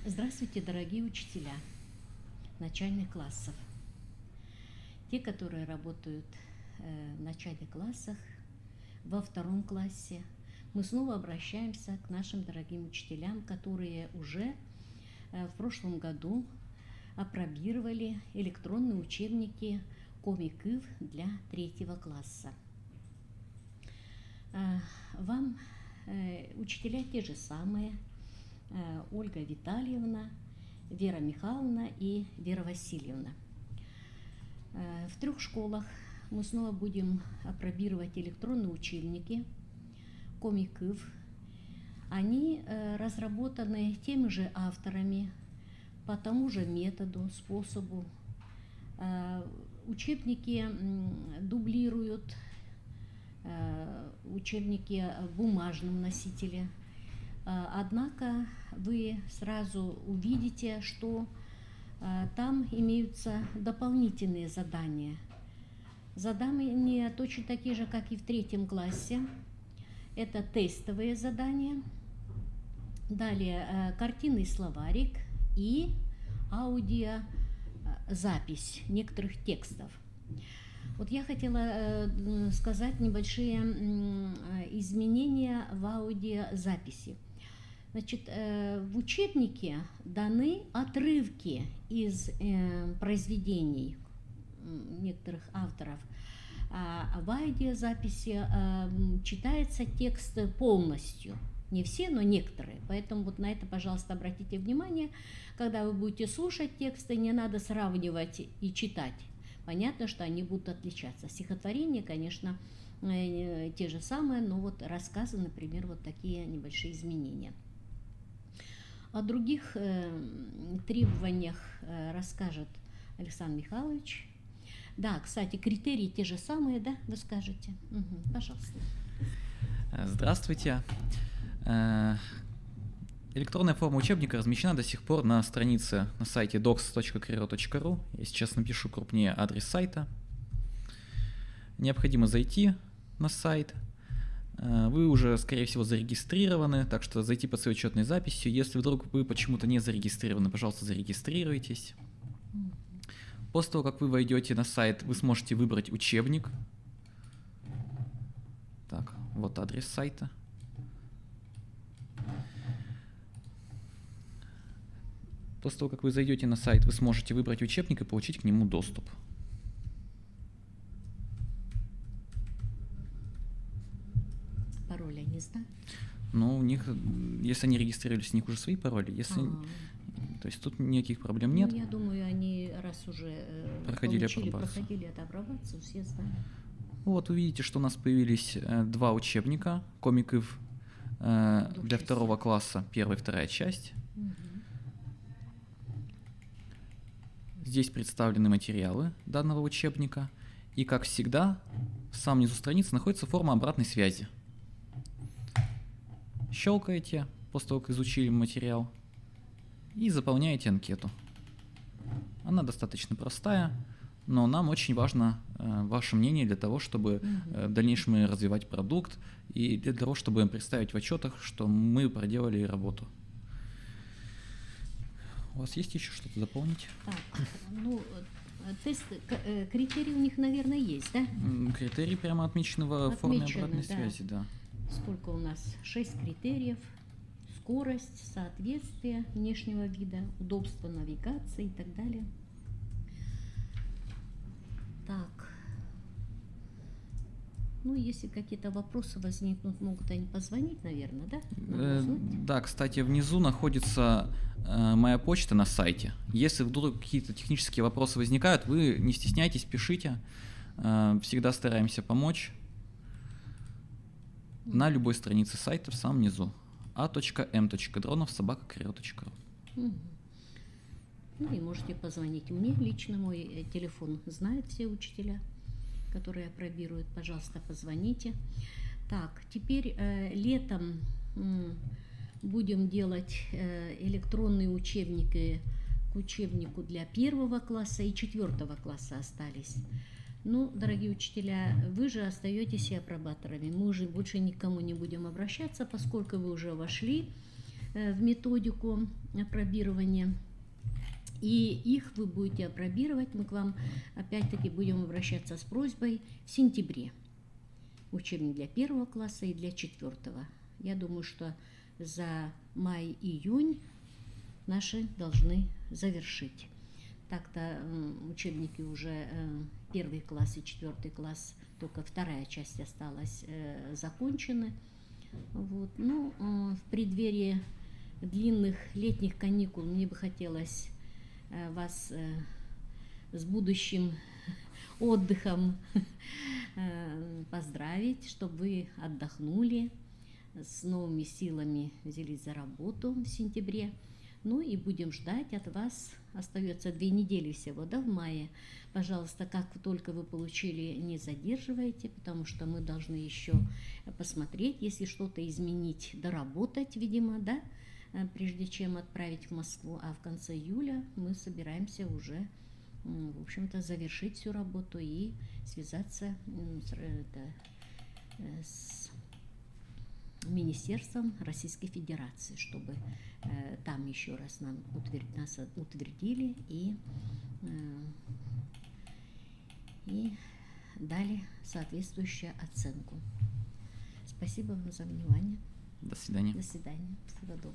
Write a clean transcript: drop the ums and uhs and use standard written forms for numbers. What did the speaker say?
Здравствуйте, дорогие учителя начальных классов. Те, которые работают в начальных классах, во втором классе. Мы снова обращаемся к нашим дорогим учителям, которые уже в прошлом году апробировали электронные учебники Комик-ив для 3 класса. Вам учителя те же самые: Ольга Витальевна, Вера Михайловна и Вера Васильевна. В 3 школах мы снова будем апробировать электронные учебники Комик-ив. Они разработаны теми же авторами, по тому же методу, способу. Учебники дублируют учебники в бумажном носителе. Однако вы сразу увидите, что там имеются дополнительные задания. Задания точно такие же, как и в 3 классе. Это тестовые задания. Далее картинный словарик и аудиозапись некоторых текстов. Вот я хотела сказать небольшие изменения в аудиозаписи. Значит, в учебнике даны отрывки из произведений некоторых авторов, а в аудиозаписи читается текст полностью. Не все, но некоторые. Поэтому вот на это, пожалуйста, обратите внимание. Когда вы будете слушать тексты, не надо сравнивать и читать. Понятно, что они будут отличаться. Стихотворения, конечно, те же самые, но вот рассказы, например, вот такие небольшие изменения. О других требованиях расскажет Александр Михайлович. Да, кстати, критерии те же самые, да, вы скажете? Угу, пожалуйста. Здравствуйте. Электронная форма учебника размещена до сих пор на странице на сайте docs.krero.ru. Я сейчас напишу крупнее адрес сайта. Необходимо зайти на сайт. Вы уже, скорее всего, зарегистрированы, так что зайти под своей учетной записью. Если вдруг вы почему-то не зарегистрированы, пожалуйста, зарегистрируйтесь. После того, как вы войдете на сайт, вы сможете выбрать учебник. Так, вот адрес сайта. После того, как вы зайдете на сайт, вы сможете выбрать учебник и получить к нему доступ. Пароли они знают? Ну, у них, если они регистрировались, у них уже свои пароли. Если, то есть тут никаких проблем нет. Ну, я думаю, они раз уже проходили эту апробацию, все знают. Вот вы видите, что у нас появились 2 учебника Комик-ив для 2 класса, 1 и 2 часть. Угу. Здесь представлены материалы данного учебника. И, как всегда, в самом низу страницы находится форма обратной связи. Щелкаете после того, как изучили материал, и заполняете анкету. Она достаточно простая, но нам очень важно ваше мнение для того, чтобы в дальнейшем развивать продукт и для того, чтобы представить в отчетах, что мы проделали работу. У вас есть еще что-то дополнить? Так, ну, критерии у них, наверное, есть, да? Критерии прямо отмечены в форме обратной связи, да. Сколько у нас? 6 критериев. Скорость, соответствие внешнего вида, удобство навигации и так далее. Так. Ну, если какие-то вопросы возникнут, могут они позвонить, наверное, да? Да, кстати, внизу находится моя почта на сайте. Если вдруг какие-то технические вопросы возникают, вы не стесняйтесь, пишите. Всегда стараемся помочь. На любой странице сайта в самом низу. a.m.dronov@krero.ru. Ну и можете позвонить мне лично, мой телефон знают все учителя, которые апробируют. Пожалуйста, позвоните. Так, теперь летом будем делать электронные учебники к учебнику для 1 класса и 4 класса остались. Ну, дорогие учителя, вы же остаетесь и апробаторами. Мы уже больше никому не будем обращаться, поскольку вы уже вошли в методику апробирования. И их вы будете апробировать. Мы к вам опять-таки будем обращаться с просьбой в сентябре. Учебник для 1 класса и для 4. Я думаю, что за май-июнь наши должны завершить. Так-то учебники уже 1 класс и 4 класс, только 2 часть осталась, закончены. Вот. Ну, в преддверии длинных летних каникул мне бы хотелось вас с будущим отдыхом поздравить, чтобы вы отдохнули, с новыми силами взялись за работу в сентябре. Ну и будем ждать от вас. Остается 2 недели всего, да, в мае. Пожалуйста, как только вы получили, не задерживайте, потому что мы должны еще посмотреть, если что-то изменить, доработать, видимо, да, прежде чем отправить в Москву. А в конце июля мы собираемся уже, в общем-то, завершить всю работу и связаться с Министерством Российской Федерации, чтобы там еще раз нас утвердили и дали соответствующую оценку. Спасибо вам за внимание. До свидания. До свидания. Всего доброго.